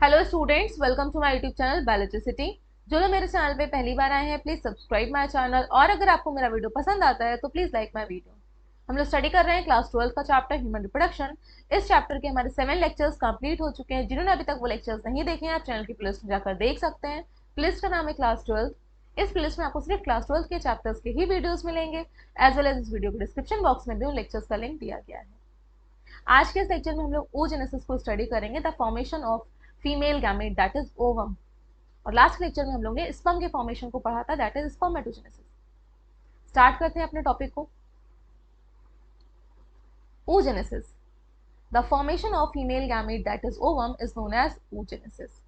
Hello students, welcome to my YouTube channel Biologicity. जो लोग मेरे चैनल पे पहली बार आए हैं प्लीज सब्सक्राइब माय चैनल, और अगर आपको मेरा वीडियो पसंद आता है तो प्लीज लाइक माय वीडियो। हम लोग स्टडी कर रहे हैं क्लास 12 का चैप्टर ह्यूमन रिप्रोडक्शन। इस चैप्टर के हमारे 7 लेक्चर्स कंप्लीट हो चुके हैं। जिन्होंने अभी तक वो लेक्चर्स नहीं देखे हैं आप चैनल की प्लेलिस्ट में जाकर देख सकते हैं। प्लेलिस्ट का नाम है क्लास 12। इस प्लेलिस्ट में आपको सिर्फ क्लास 12 के चैप्टर्स के ही वीडियोज मिलेंगे, एज वेल एज इस वीडियो के डिस्क्रिप्शन बॉक्स में भी उन लेक्चर्स का लिंक दिया गया है। आज के इस लेक्चर में हम लोग oogenesis को स्टडी करेंगे, the formation of female gamete that is ovum. और लास्ट लेक्चर में हम लोग ने स्पर्म के फॉर्मेशन को पढ़ा था, दैट इज स्पर्मेटोजेनेसिस। स्टार्ट करते हैं अपने टॉपिक को। oogenesis, the formation of female gamete that is ovum is known as oogenesis।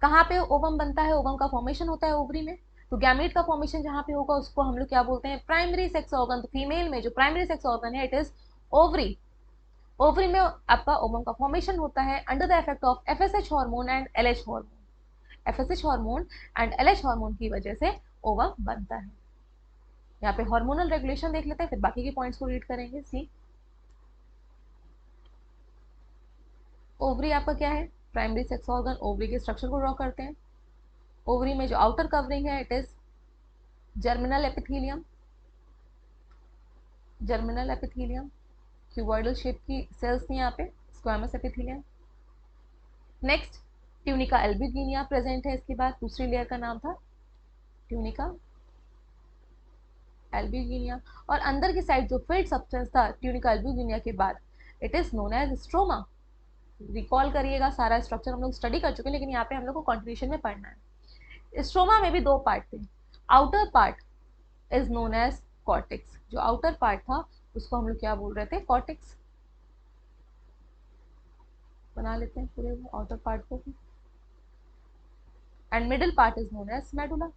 कहाँ पे ओवम बनता है, ओवम का फॉर्मेशन होता है ओवरी में। तो गैमेट का फॉर्मेशन जहाँ पे होगा उसको हम लोग क्या बोलते हैं, प्राइमरी सेक्स ऑर्गन। तो फीमेल में जो प्राइमरी सेक्स ऑर्गन है इट इज ओवरी। ओवरी में आपका ओवम का फॉर्मेशन होता है under the effect of FSH hormone and LH hormone. FSH hormone and LH hormone की वजह से ओवम बनता है। यहाँ पे हार्मोनल रेगुलेशन देख लेते हैं, फिर बाकी के पॉइंट्स को रीड करेंगे। सी, ओवरी आपका क्या है, प्राइमरी सेक्स ऑर्गन। ओवरी के स्ट्रक्चर को ड्रॉ करते हैं। ओवरी में जो आउटर कवरिंग है it is germinal epithelium. Germinal epithelium, cuboidal shape की सेल्स थी यहाँ पे, squamous epithelium. Next tunica albuginea present है। इसके बाद दूसरी लेयर का नाम था ट्यूनिका एल्ब्यूगिनिया। और अंदर की साइड जो फिल्ड सब्सटेंस था ट्यूनिका एल्ब्यूगिनिया के बाद it is known as stroma. Recall करिएगा, सारा स्ट्रक्चर हम लोग स्टडी कर चुके हैं, लेकिन यहाँ पे हम लोग को कंटिन्यूशन में पढ़ना है। स्ट्रोमा में भी दो पार्ट थे। Outer part is known as cortex. जो आउटर पार्ट था उसको हम लोग क्या बोल रहे थे, कॉर्टेक्स। बना लेते हैं पूरे आउटर पार्ट को। And middle part is known as medulla,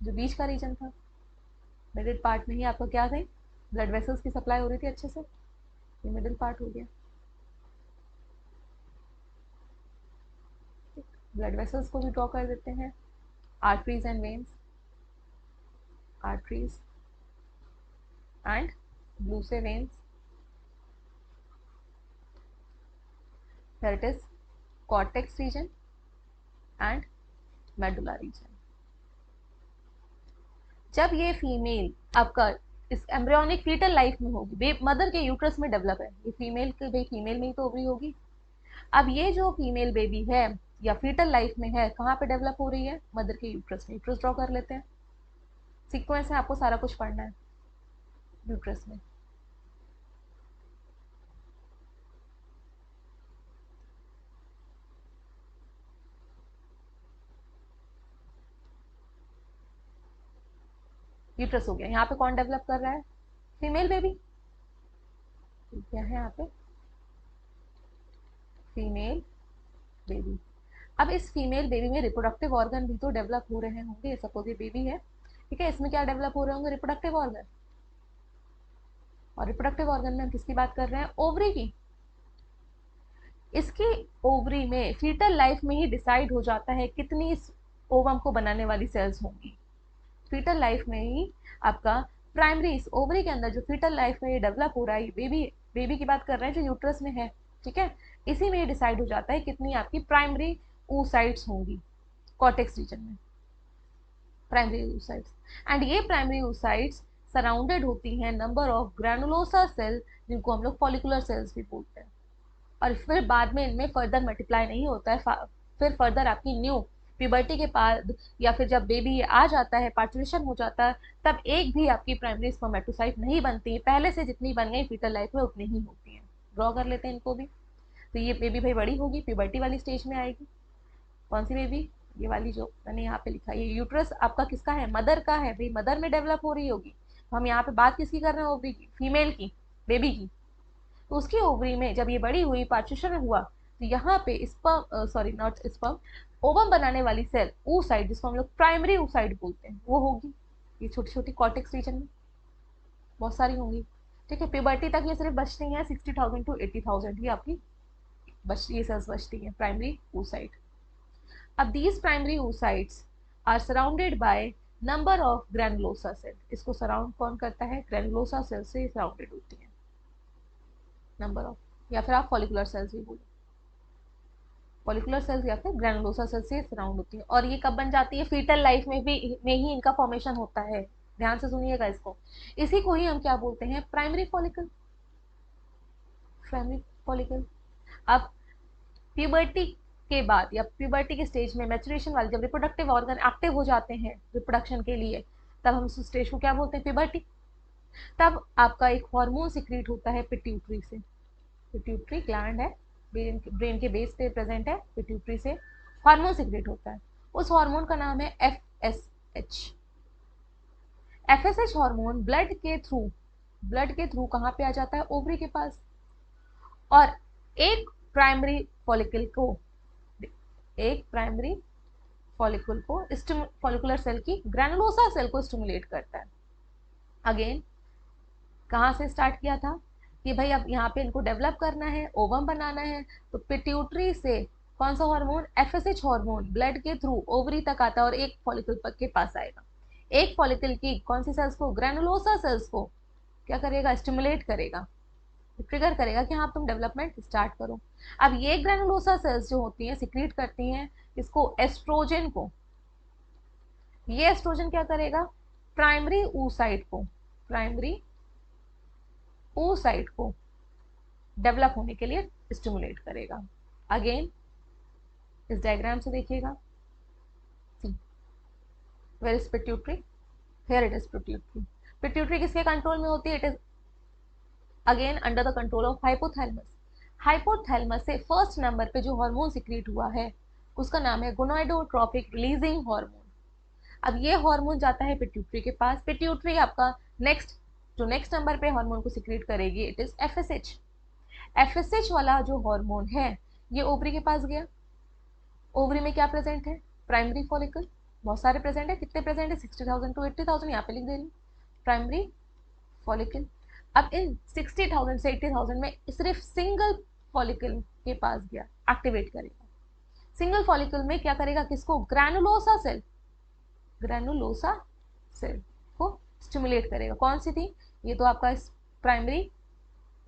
जो बीच का रीजन था। मिडिल पार्ट में ही आपका क्या थे, ब्लड वेसल्स की सप्लाई हो रही थी अच्छे से। ये मिडिल पार्ट हो गया। ब्लड वेसल्स को भी ड्रॉ कर देते हैं, arteries and veins. Arteries and blue से veins. Here it is cortex region and medulla region। जब ये फीमेल आपका इस एम्ब्रियोनिक फीटल लाइफ में होगी, मदर के यूट्रस में डेवलप है, ये फीमेल के भाई फीमेल में ही तो ओवरी होगी। अब ये जो फीमेल बेबी है या फीटल लाइफ में है, कहाँ पे डेवलप हो रही है, मदर के यूट्रस में। यूट्रस ड्रॉ कर लेते हैं, सीक्वेंस है, आपको सारा कुछ पढ़ना है यूट्रस में। यूट्रस हो गया। यहाँ पे कौन डेवलप कर रहा है, फीमेल बेबी। क्या है यहाँ पे, फीमेल बेबी। अब इस फीमेल बेबी में रिप्रोडक्टिव ऑर्गन भी तो डेवलप हो रहे होंगे। सपोज ये बेबी है, ठीक है, इसमें क्या डेवलप हो रहे होंगे, रिप्रोडक्टिव ऑर्गन। और रिप्रोडक्टिव ऑर्गन में हम किसकी बात कर रहे हैं, ओवरी की। इसकी ओवरी में फीटल लाइफ में ही डिसाइड हो जाता है कितनी ओवम को बनाने वाली सेल्स होंगी। फीटल लाइफ में ही आपका प्राइमरी, इस ओवरी के अंदर जो फीटल लाइफ में ये डेवलप हो रहा है, बेबी बेबी की बात कर रहे हैं जो यूट्रस में है, ठीक है, इसी में ये डिसाइड हो जाता है कितनी आपकी प्राइमरी oocytes होंगी कॉर्टेक्स रीजन में, प्राइमरी oocytes। एंड ये प्राइमरी oocytes सराउंडेड होती हैं नंबर ऑफ ग्रैनुलोसा सेल, जिनको हम लोग फॉलिकुलर सेल्स भी बोलते हैं। और फिर बाद में इनमें फर्दर मल्टीप्लाई नहीं होता है। फिर फर्दर आपकी न्यू प्यूबर्टी के बाद या फिर जब बेबी आ जाता है, पार्चुरेशन हो जाता है, तब एक भी आपकी प्राइमरी स्पर्मेटोसाइट नहीं बनती। पहले से जितनी बन गई फीटल लाइफ में उतनी ही होती है। ड्रॉ कर लेते हैं इनको भी। तो ये बेबी भाई बड़ी होगी, प्यूबर्टी वाली स्टेज में आएगी। कौन सी बेबी, ये वाली जो मैंने यहाँ पे लिखा है। ये यूट्रस आपका किसका है, मदर का है। भाई मदर में डेवलप हो रही होगी, तो हम यहाँ पे बात किसकी कर रहे हैं, ओवरी की, फीमेल की, बेबी की। तो उसकी ओवरी में जब ये बड़ी हुई, पार्चुरेशन हुआ, तो यहाँ पे sperm, sorry not sperm, ovum बनाने वाली सेल oocyte, जिसको हम लोग प्राइमरी oocyte बोलते हैं, वो होगी। ये छोटी छोटी कॉर्टेक्स रीजन में बहुत सारी होंगी, ठीक है। प्यूबर्टी तक ये सिर्फ बचती हैं 60,000 to 80,000 ही आपकी ये सेल्स बचती हैं, प्राइमरी oocyte। अब these primary oocytes are surrounded by number of granulosa cell, इसको सराउंड कौन करता है, ग्रैनुलोसा सेल से सराउंडेड होती है, नंबर ऑफ, या फिर आप फॉलिकुलर सेल्स भी बोलो, फॉलिकुलर सेल्स या फिर ग्रैनुलोसा सेल से सराउंड होती है। और ये कब बन जाती है, फीटल लाइफ में ही इनका फॉर्मेशन होता है, ध्यान से सुनिएगा इसको। इसी को ही हम क्या बोलते हैं, प्राइमरी फॉलिकल, प्राइमरी फॉलिकल। अब प्यूबर्टी के बाद या प्यूबर्टी के स्टेज में, मैचुरेशन वाले, जब रिप्रोडक्टिव ऑर्गन एक्टिव हो जाते हैं रिप्रोडक्शन के लिए, तब हम उस स्टेज को क्या बोलते हैं, प्यूबर्टी। तब आपका एक हार्मोन सिक्रीट होता है पिट्यूटरी से, पिट्यूटरी ग्लैंड है, ब्रेन के बेस पे प्रेजेंट है, पिट्यूटरी से हार्मोन सिक्रीट होता है। उस हार्मोन का नाम है एफएसएच। एफएसएच हार्मोन ब्लड के थ्रू कहाँ पे आ जाता है, ओवरी के पास। और एक प्राइमरी फॉलिकल को फॉलिकुलर सेल की ग्रैनुलोसा सेल को स्टिमुलेट करता है। अगेन कहाँ से स्टार्ट किया था कि भाई अब यहाँ पे इनको डेवलप करना है, ओवम बनाना है, तो पिट्यूटरी से कौन सा हार्मोन, एफएसएच हार्मोन ब्लड के थ्रू ओवरी तक आता है और एक फॉलिकल के पास आएगा। एक फॉलिकल की कौन सी सेल्स को, ग्रैनुलोसा सेल्स को क्या करेगा, स्टिमुलेट करेगा, ट्रिगर करेगा कि हाँ तुम डेवलपमेंट स्टार्ट करो। अब ये ग्रैनुलोसा सेल्स जो होती हैं सिक्रीट करती हैं इसको, एस्ट्रोजन को। ये एस्ट्रोजन क्या करेगा, प्राइमरी oocyte को डेवलप होने के लिए स्टिमुलेट करेगा। अगेन इस डायग्राम से देखिएगा, where is pituitary, here it is pituitary. Pituitary किसके कंट्रोल में होती है, it is again under the control of hypothalamus. Hypothalamus से फर्स्ट नंबर पे जो हार्मोन सिक्रीट हुआ है उसका नाम है गोनाडोट्रोपिक रिलीजिंग हार्मोन। अब ये हार्मोन जाता है पिट्यूटरी के पास, पिट्यूटरी आपका नेक्स्ट नंबर पे हार्मोन को सिक्रीट करेगी, इट इज एफएसएच। एफएसएच वाला जो हार्मोन है ये ओवरी के पास गया। ओवरी में क्या प्रेजेंट है, प्राइमरी फॉलिकल, बहुत सारे प्रेजेंट है, कितने प्रेजेंट है, 60,000 to 80,000, यहाँ पे लिख दे रही हूँ, प्राइमरी फॉलिकल। अब इन 60,000 से 80,000 में सिर्फ सिंगल फॉलिकल के पास गया, एक्टिवेट करेगा। सिंगल फॉलिकल में क्या करेगा, किसको, ग्रैनुलोसा सेल को स्टिमुलेट करेगा। कौन सी थी, ये तो आपका प्राइमरी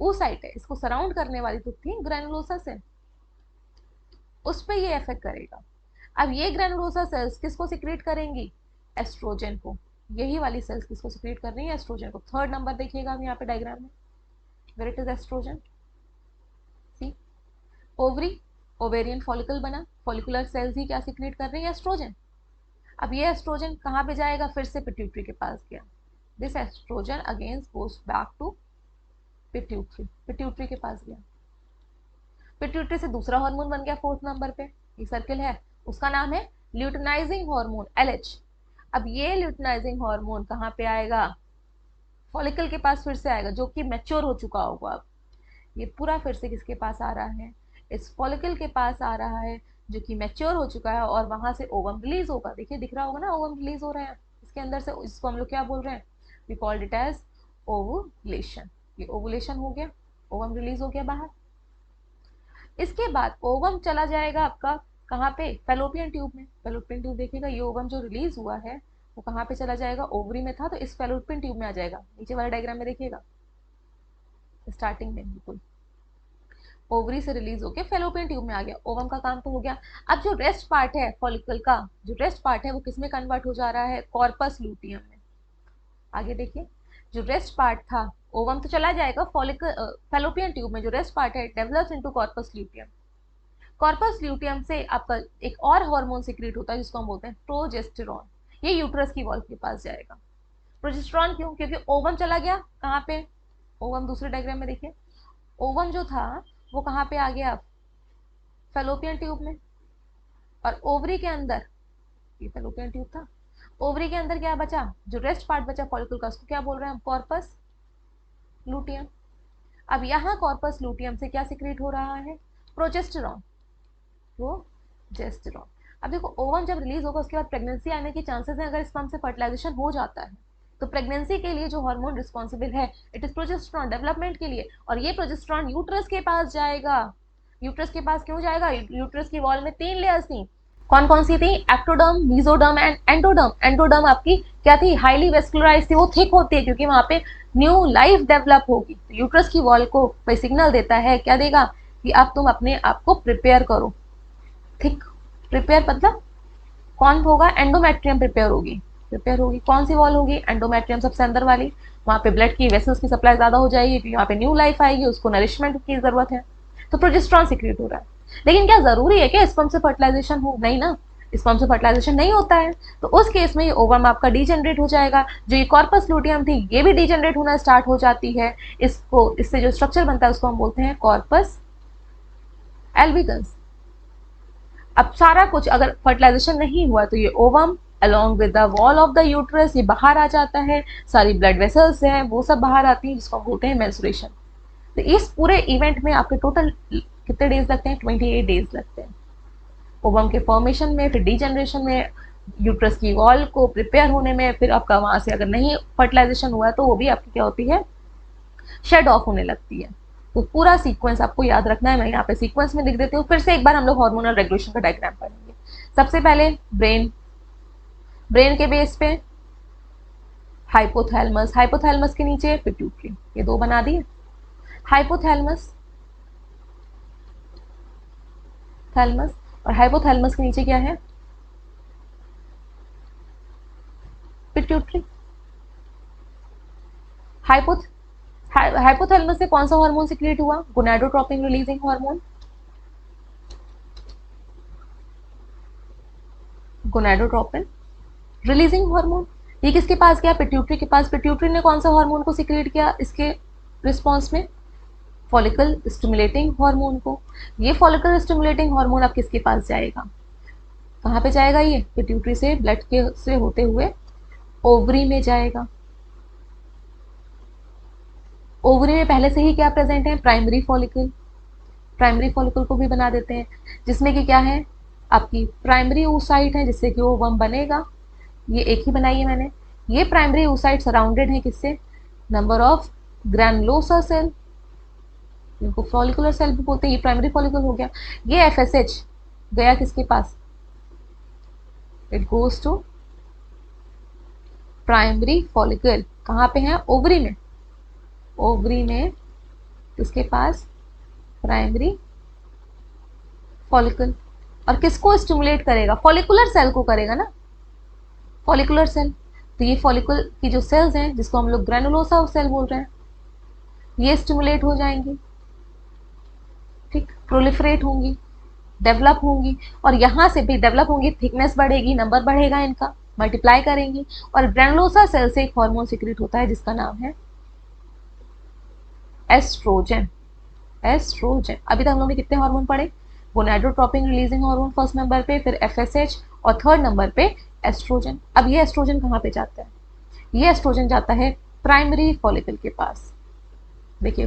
oocyte है, इसको सराउंड करने वाली तो थी ग्रैनुलोसा सेल, उस पर ये इफेक्ट करेगा। अब ये ग्रैनुलोसा सेल्स किसको सिक्रीट करेंगी, एस्ट्रोजन को। यही वाली सेल्स किसको सिक्रीट कर रही है, एस्ट्रोजन को। थर्ड नंबर देखिएगा आप यहाँ पे डायग्राम में, where it is oestrogen, see ovary, ovarian follicle बना, फॉलिकुलर सेल्स ही क्या सिक्रीट कर रही है, एस्ट्रोजन। अब ये एस्ट्रोजन कहाँ पे जाएगा, फिर से पिट्यूटरी के पास गया, this oestrogen against goes back to pituitary के पास गया। पिट्यूटरी से दूसरा हार्मोन बन गया फोर्थ नंबर पे, ये सर्किल है, उसका नाम है ल्यूटिनाइजिंग हार्मोन, एलएच। अब ये ल्यूटिनाइजिंग हार्मोन कहाँ पे आएगा, फॉलिकल के पास फिर से आएगा, जो कि मैच्योर हो चुका होगा। अब ये पूरा फिर से किसके पास आ रहा है, इस फॉलिकल के पास आ रहा है जो कि मैच्योर हो चुका है, और वहां से ओवम रिलीज होगा। देखिए दिख रहा होगा ना, ओवम रिलीज हो रहे हैं इसके अंदर से, इसको हम लोग क्या बोल रहे हैं, we called it as ovulation. ये ओवुलेशन हो गया, ओवम रिलीज हो गया बाहर। इसके बाद ओवम चला जाएगा आपका कहाँ पे, फेलोपियन ट्यूब में। फेलोपियन ट्यूब देखिएगा, ये ओवम जो रिलीज हुआ है वो कहाँ पे चला जाएगा, ओवरी में था तो इस फेलोपियन ट्यूब में आ जाएगा। नीचे वाले डायग्राम में देखिएगा, स्टार्टिंग में बिल्कुल ओवरी से रिलीज होकर फेलोपियन ट्यूब में आ गया। ओवम का काम तो हो गया। अब जो रेस्ट पार्ट है फॉलिकल का, जो रेस्ट पार्ट है वो किस में कन्वर्ट हो जा रहा है, कॉर्पस लूटियम में। आगे देखिए, जो रेस्ट पार्ट था, ओवम तो चला जाएगा, फॉलिकल फेलोपियन ट्यूब में जो रेस्ट पार्ट है develops into corpus luteum. Corpus luteum से आपका एक और हार्मोन सिक्रीट होता है जिसको हम बोलते हैं प्रोजेस्टेरॉन। ये यूट्रस की वॉल के पास जाएगा। प्रोजेस्टेरॉन क्यों, क्योंकि ओवम चला गया कहाँ पे, ओवम दूसरे डायग्राम में देखिए, ओवम जो था वो कहाँ पे आ गया, फेलोपियन ट्यूब में। और ओवरी के अंदर, ये फेलोपियन ट्यूब था, ओवरी के अंदर क्या बचा, जो रेस्ट पार्ट बचा फॉलिकल का, उसको क्या बोल रहे हैं हम, कॉर्पस लूटियम। अब यहाँ कॉर्पस लूटियम से क्या सिक्रीट हो रहा है, प्रोजेस्टेरॉन, प्रोजेस्टेरॉन। अब देखो ओवम जब रिलीज होगा उसके बाद प्रेगनेंसी आने के चांसेस हैं, अगर इस स्पर्म से फर्टिलाइजेशन हो जाता है तो प्रेगनेंसी के लिए जो हार्मोन रिस्पॉन्सिबल है इट इज प्रोजेस्टेरॉन, डेवलपमेंट के लिए। और ये प्रोजेस्टेरॉन यूट्रस के पास जाएगा। यूट्रस के पास क्यों जाएगा, यूट्रस की वॉल में 3 लेयर्स थी, कौन कौन सी थी? Ectoderm, mesoderm and endoderm. Endoderm आपकी क्या थी? हाईली वेस्कुलराइज थी, वो थिक होती है क्योंकि वहां पे न्यू लाइफ डेवलप होगी। तो यूट्रस की वॉल को भाई सिग्नल देता है, क्या देगा? कि अब तुम अपने आप को प्रिपेयर करो। थिक प्रिपेयर मतलब कौन होगा? एंडोमेट्रियम प्रिपेयर होगी। प्रिपेयर होगी कौन सी वॉल होगी? एंडोमेट्रियम, सबसे अंदर वाली। वहां पे ब्लड की वेसल्स की सप्लाई ज्यादा हो जाएगी क्योंकि वहां पे न्यू लाइफ आएगी, उसको नरिशमेंट की जरूरत है। तो प्रोजेस्टेरॉन सिक्रिएट हो रहा है। लेकिन क्या जरूरी है कि स्पर्म से फर्टिलाइजेशन हो? नहीं ना, स्पर्म से फर्टिलाइजेशन नहीं होता है। तो उस केस में ये ओवम आपका डीजेनरेट हो जाएगा। जो ये कॉर्पस लूटियम थी ये भी डीजेनरेट होना स्टार्ट हो जाती है। इसको इससे जो स्ट्रक्चर बनता है उसको हम बोलते हैं कॉर्पस एल्बिगन्स। अब सारा कुछ अगर फर्टिलाइजेशन नहीं हुआ तो ये ovum along with the wall of the uterus ये बाहर आ जाता है। सारी ब्लड वेसल्स हैं वो सब बाहर आती हैं, जिसको हम बोलते हैं मेंस्ट्रुएशन। तो इस पूरे इवेंट में आपके टोटल कितने डेज लगते हैं? 28 डेज लगते हैं ओवम के फॉर्मेशन में, फिर डीजनरेशन में, यूट्रस की वॉल को प्रिपेयर होने में, फिर आपका वहां से अगर नहीं फर्टिलाइजेशन हुआ तो वो भी आपकी क्या होती है? शेड ऑफ होने लगती है। तो पूरा सीक्वेंस आपको याद रखना है। मैं यहाँ पे सीक्वेंस में लिख देती हूँ। फिर से एक बार हम लोग हार्मोनल रेगुलेशन का डायग्राम पढ़ेंगे। सबसे पहले ब्रेन, ब्रेन के बेस पे हाइपोथैलेमस, हाइपोथैलेमस के नीचे पिट्यूटरी, ये दो बना दिए। हाइपोथैलेमस, थैलेमस, और हाइपोथैलेमस के नीचे क्या है? पिट्यूटरी। हाइपोथ हाइपोथैलेमस से कौन सा हार्मोन सिक्रिएट हुआ? Gonadotropin releasing hormone. Gonadotropin releasing hormone. ये किसके पास गया? पिट्यूटरी के पास। पिट्यूटरी ने कौन सा हार्मोन को सिक्रिएट किया इसके रिस्पॉन्स में? फॉलिकल स्टिमुलेटिंग हार्मोन को। ये फॉलिकल स्टिमुलेटिंग हार्मोन अब किसके पास जाएगा? कहाँ पे जाएगा? ये पिट्यूटरी से ब्लड के से होते हुए ओवरी में जाएगा। ओवरी में पहले से ही क्या प्रेजेंट है? Primary follicle. प्राइमरी फॉलिकल को भी बना देते हैं, जिसमें कि क्या है? आपकी प्राइमरी oocyte है जिससे कि ओवम बनेगा। ये एक ही बनाई है मैंने। ये प्राइमरी oocyte सराउंडेड है किससे? नंबर ऑफ ग्रैनुलोसा सेल, इनको फॉलिकुलर सेल भी बोलते हैं। ये प्राइमरी फॉलिकल हो गया। ये FSH गया किसके पास? It goes to primary follicle. कहाँ पे है? ओवरी में। ओवरी में किसके पास? Primary follicle. और किसको स्टिमुलेट करेगा? फॉलिकुलर सेल को करेगा ना, फॉलिकुलर सेल। तो ये फॉलिकल की जो सेल्स हैं जिसको हम लोग ग्रैनुलोसा सेल बोल रहे हैं, ये स्टिमुलेट हो जाएंगी। ठीक, प्रोलिफरेट होंगी, डेवलप होंगी, और यहां से भी डेवलप होंगी, थिकनेस बढ़ेगी, नंबर बढ़ेगा इनका, मल्टीप्लाई करेंगी। और ग्रैनुलोसा सेल से एक हार्मोन सिक्रिएट होता है जिसका नाम है एस्ट्रोजन। एस्ट्रोजन। अभी तक हम लोग ने कितने हार्मोन पढ़े? Gonadotropin releasing hormone first number पे, फिर FSH, और थर्ड नंबर पे एस्ट्रोजन। अब ये एस्ट्रोजन कहाँ पे जाता है? ये एस्ट्रोजन जाता है प्राइमरी फॉलिकल के पास। देखिए,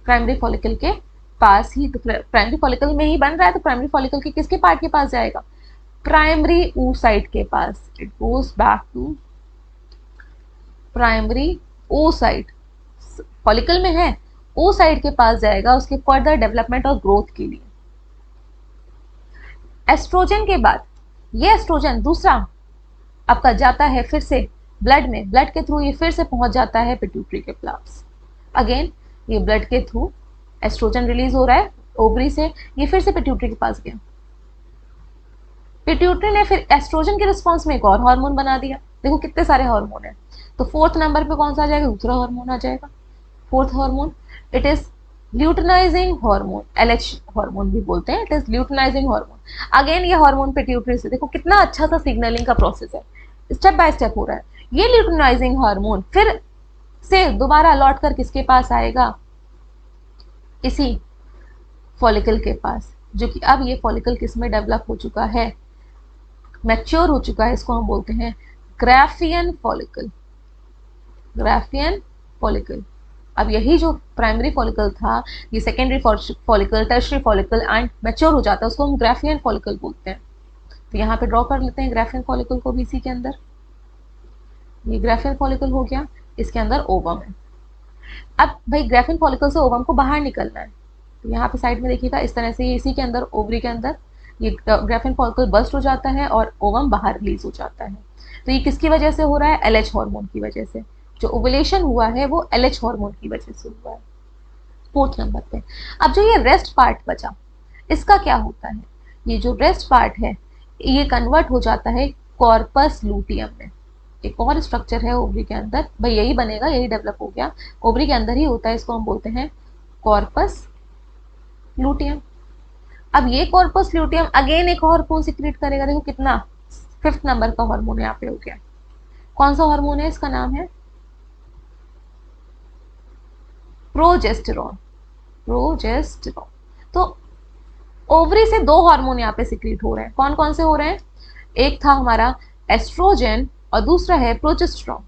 प्राइमरी फॉलिकल के पास ही, तो प्राइमरी फॉलिकल में ही बन रहा है, तो प्राइमरी फॉलिकल के किसके पार्ट के पास जाएगा? प्राइमरी oocyte के पास। It goes back to primary oocyte। Follicle में है, oocyte के पास जाएगा उसके फर्दर डेवलपमेंट और ग्रोथ के लिए। एस्ट्रोजन के बाद ये एस्ट्रोजन दूसरा आपका जाता है फिर से ब्लड में, ब्लड के थ्रू ये फिर से पहुंच जाता है पिट्यूटरी के पास। अगेन ये ब्लड के थ्रू एस्ट्रोजन रिलीज हो रहा है ओवरी से, ये फिर से पिट्यूटरी के पास गया। पिट्यूटरी ने फिर एस्ट्रोजन के रिस्पॉन्स में एक और हार्मोन बना दिया। देखो कितने सारे हार्मोन है। तो फोर्थ नंबर पे कौन सा आ जाएगा? दूसरा हार्मोन आ जाएगा। Fourth hormone, it is luteinizing hormone, LH hormone भी बोलते हैं। It is luteinizing hormone. Again ये हार्मोन पिट्यूटरी से, देखो कितना अच्छा सा सिग्नलिंग का प्रोसेस है, स्टेप बाय स्टेप हो रहा है। ये ल्यूटिनाइजिंग हार्मोन फिर से दोबारा लौट कर किसके पास आएगा? इसी फॉलिकल के पास, जो कि अब ये फॉलिकल किस में डेवलप हो चुका है? मैच्योर हो चुका है। इसको हम बोलते हैं ग्राफियन फॉलिकल। Graafian follicle. अब यही जो प्राइमरी फॉलिकल था, ये secondary follicle, tertiary follicle and mature हो जाता है, उसको हम ग्राफियन फॉलिकल बोलते हैं। तो यहाँ पे ड्रॉ कर लेते हैं ग्राफियन फॉलिकल को भी इसी के अंदर। ये ग्राफियन फॉलिकल हो गया, इसके अंदर ओवम है। अब भाई ग्राफियन फॉलिकल से ओवम को बाहर निकलना है, तो यहाँ पे साइड में देखिएगा इस तरह से, ये इसी के अंदर ओवरी के अंदर ये ग्राफिन फॉलिकल बस्ट हो जाता है और ओवम बाहर रिलीज हो जाता है। तो ये किसकी वजह से हो रहा है? एलएच हार्मोन की वजह से। जो ओवुलेशन हुआ है वो एलएच हार्मोन की वजह से हुआ है। फोर्थ नंबर पे अब जो ये रेस्ट पार्ट बचा, इसका क्या होता है? ये जो रेस्ट पार्ट है ये कन्वर्ट हो जाता है कॉर्पस लूटियम में। एक और स्ट्रक्चर है ओवरी के अंदर, भाई यही बनेगा, यही डेवलप हो गया, ओवरी के अंदर ही होता है, इसको हम बोलते हैं कॉर्पस लूटियम। अब ये कॉर्पस ल्यूटियम अगेन एक हार्मोन सिक्रीट करेगा, देखो कितना, फिफ्थ नंबर का हार्मोन यहाँ पे हो गया। कौन सा हार्मोन है? इसका नाम है प्रोजेस्टेरॉन। प्रोजेस्टेरॉन। तो ओवरी से दो हार्मोन यहाँ पे सिक्रीट हो रहे हैं, कौन कौन से हो रहे हैं? एक था हमारा एस्ट्रोजन और दूसरा है प्रोजेस्टेरॉन।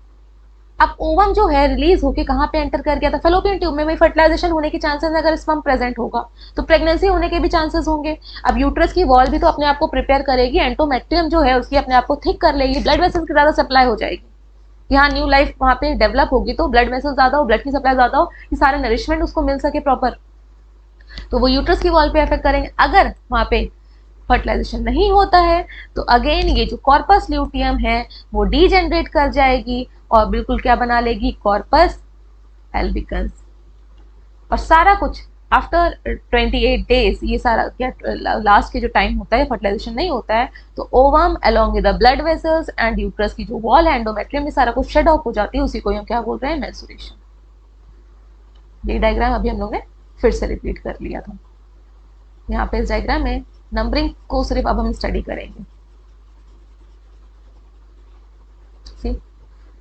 अब ओवम जो है रिलीज होके कहाँ पे एंटर कर गया था? फेलोपियन ट्यूब में। वही फर्टिलाइजेशन होने के चांसेस है, अगर स्पर्म प्रेजेंट होगा तो प्रेगनेंसी होने के भी चांसेस होंगे। अब यूट्रस की वॉल भी तो अपने आप को प्रिपेयर करेगी, एंडोमेट्रियम जो है उसकी अपने आप को थिक कर लेगी, ब्लड वेसल्स की ज्यादा सप्लाई हो जाएगी, यहाँ न्यू लाइफ वहाँ पे डेवलप होगी, तो ब्लड वेसल्स ज्यादा हो, ब्लड की सप्लाई ज्यादा हो, ये सारे नरिशमेंट उसको मिल सके प्रॉपर, तो वो यूट्रस की वॉल पे अफेक्ट करेंगे। अगर वहाँ पे फर्टिलाइजेशन नहीं होता है तो अगेन ये जो कॉर्पस ल्यूटियम है वो डीजेनरेट कर जाएगी और बिल्कुल क्या बना लेगी? Corpus albicans. और सारा कुछ आफ्टर 28 डेज, ये सारा क्या लास्ट के जो टाइम होता है, फर्टिलाइजेशन नहीं होता है, तो ovum along with the blood vessels and uterus की जो वॉल है एंडोमेट्रियम, ये सारा कुछ शेड ऑफ हो जाती है, उसी को हम क्या बोल रहे हैं? मेंस्ट्रुएशन। ये डायग्राम अभी हम लोग ने फिर से रिपीट कर लिया था। यहाँ पे इस डायग्राम में नंबरिंग को सिर्फ अब हम स्टडी करेंगे।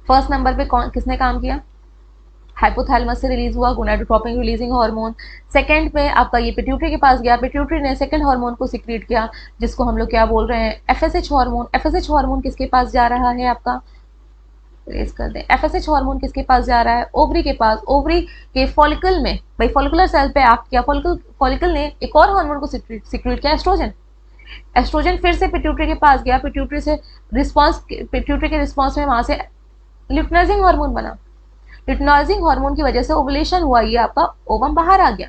फर्स्ट नंबर पे कौन किसने काम किया? हाइपोथैलेमस से रिलीज हुआ गोनाडोट्रोपिन रिलीजिंग हार्मोन। सेकंड पे आपका ये पिट्यूटरी के पास गया, पिट्यूटरी ने सेकंड हार्मोन को सिक्रीट किया जिसको हम लोग क्या बोल रहे हैं? FSH hormone. एफएसएच हार्मोन किसके पास जा रहा है? आपका रेज कर दें, एफएसएच हार्मोन किसके पास जा रहा है? ओवरी के पास। ओवरी के फॉलिकल में, भाई फॉलिकुलर सेल पे एक्ट किया, फॉलिकल ने एक और हार्मोन को सिक्रीट किया, एस्ट्रोजन। एस्ट्रोजन फिर से पिट्यूटरी के पास गया, पिट्यूटरी से रिस्पॉन्स, पिट्यूटरी के रिस्पॉन्स में वहां से ल्यूटिनाइजिंग हार्मोन बना, ल्यूटिनाइजिंग हार्मोन की वजह से ओवुलेशन हुआ, ये आपका ओवम बाहर आ गया।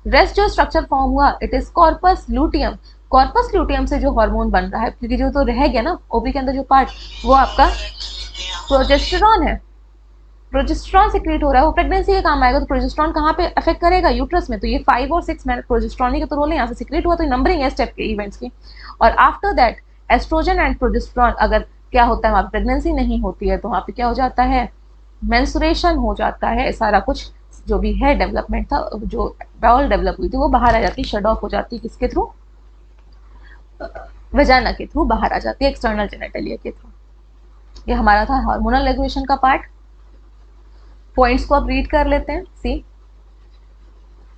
रेस्ट जो स्ट्रक्चर फॉर्म हुआ it is corpus luteum. Corpus luteum से जो हार्मोन बन रहा है, क्योंकि जो तो रह गया ना ओवरी के अंदर जो पार्ट, वो आपका प्रोजेस्टेरॉन है। प्रोजेस्टेरॉन सिक्रीट हो रहा है, वो प्रेगनेंसी के काम आएगा, तो प्रोजेस्टेरॉन कहाँ पे अफेक्ट करेगा? यूट्रस में। तो ये 5 और 6 में प्रोजेस्टेरॉन ही का तो रोल है, यहाँ से सिक्रीट हुआ, तो नंबरिंग है स्टेप के इवेंट्स की। और after that estrogen and progesterone, अगर क्या होता है वहाँ पे प्रेगनेंसी नहीं होती है तो वहाँ पे क्या हो जाता है? मेंस्ट्रुएशन हो जाता है, सारा कुछ जो भी है डेवलपमेंट था, जो बॉल डेवलप हुई थी वो बाहर आ जाती, शट ऑफ हो जाती, किसके थ्रू? वजाना के थ्रू बाहर आ जाती है, एक्सटर्नल जेनिटलिया के थ्रू। ये हमारा था हार्मोनल रेगुलेशन का पार्ट। पॉइंट्स को अब रीड कर लेते हैं। सी,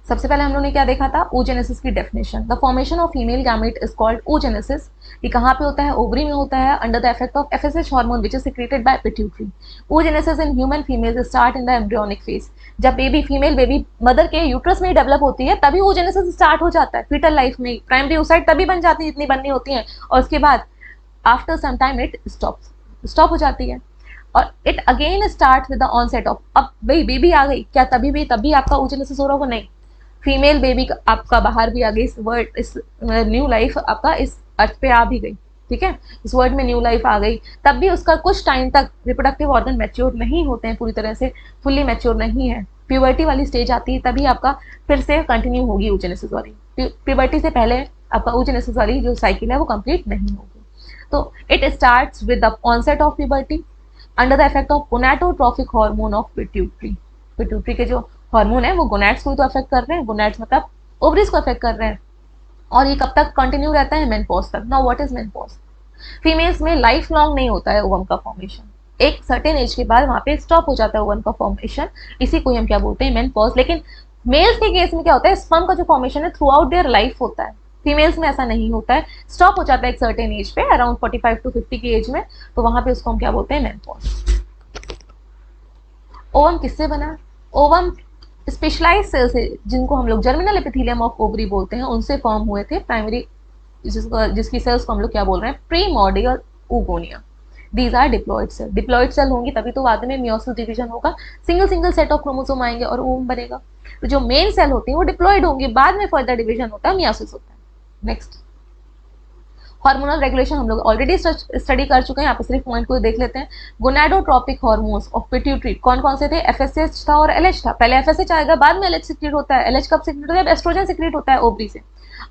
सबसे पहले हम लोगों ने क्या देखा था? oogenesis की definition. The formation of female gamete is called oogenesis। ये कहाँ पे होता है? ओवरी में होता है, under the effect of FSH hormone which is secreted by pituitary. oogenesis in human females start in the embryonic phase. जब बेबी, फीमेल बेबी मदर के यूट्रस में डेवलप होती है तभी oogenesis स्टार्ट हो जाता है, फीटल लाइफ में। प्राइमरी oocyte तभी बन जाती है जितनी बननी होती है, और उसके बाद after some time it stop हो जाती है। और it again start with the onset of, अब भाई बेबी आ गई, क्या तभी आपका oogenesis हो रहा होगा? नहीं, फीमेल बेबी आपका बाहर भी आ गई, इस वर्ड, इस न्यू लाइफ आपका इस अर्थ पे आ भी गई, ठीक है, इस वर्ड में न्यू लाइफ आ गई, तब भी उसका कुछ टाइम तक रिप्रोडक्टिव ऑर्गन मैच्योर नहीं होते हैं पूरी तरह से, फुल्ली मैच्योर नहीं है, प्यूबर्टी वाली स्टेज आती है तभी आपका फिर से कंटिन्यू होगी oogenesis वाली। प्यूबर्टी से पहले आपका oogenesis वाली जो साइकिल है वो कंप्लीट नहीं होगी। तो it starts with the onset of puberty under the effect of gonadotropic hormone of pituitary. Pituitary के जो हार्मोन है वो गोनाड्स को तो अफेक्ट कर रहे हैं, गोनाड्स मतलब ओवरीज को अफेक्ट कर रहे हैं, और ये कब तक कंटिन्यू रहता है? मेनपॉज तक। Now what is menopause? Females में लाइफ लॉन्ग नहीं होता है ओवम का फॉर्मेशन, एक सर्टेन एज के बाद वहां पे स्टॉप हो जाता है ओवम का फॉर्मेशन, इसी को हम क्या बोलते हैं? मेनपॉज। लेकिन मेल्स के केस में क्या होता है? स्पर्म का जो फॉर्मेशन है थ्रू आउट देयर लाइफ होता है, फीमेल्स में ऐसा नहीं होता है, स्टॉप हो जाता है एक सर्टेन एज पे, अराउंड 45 to 50 की एज में, तो वहां पे उसको हम क्या बोलते हैं? मेनपॉज। ओवम किससे बना? ओवम स्पेशलाइज सेल से, जिनको हम लोग जर्मिनल एपिथेलियम ऑफ ओवरी बोलते हैं, उनसे फॉर्म हुए थे प्राइमरी, जिसकी सेल्स को हम लोग क्या बोल रहे हैं? Primordial oogonia। These are diploid cell. Diploid cell होंगी तभी तो बाद में मियोसिस डिवीजन होगा, सिंगल सेट ऑफ क्रोमोसोम आएंगे और ओवम बनेगा। तो जो मेन सेल होती है वो डिप्लॉइड होंगी, बाद में फर्दर डिवीजन होता है, मियोसिस होता है। नेक्स्ट, हार्मोनल रेगुलेशन हम लोग ऑलरेडी स्टडी कर चुके हैं, यहाँ पे सिर्फ पॉइंट को देख लेते हैं। गोनाडोट्रोपिक हार्मोन्स ऑफ पिट्यूटरी कौन कौन से थे? एफएसएच था और एलएच था। पहले एफएसएच आएगा, बाद में एलएच सिक्रीट होता है। एलएच कब सिक्रीट होता है? एस्ट्रोजन सिक्रीट होता है ओवरी से।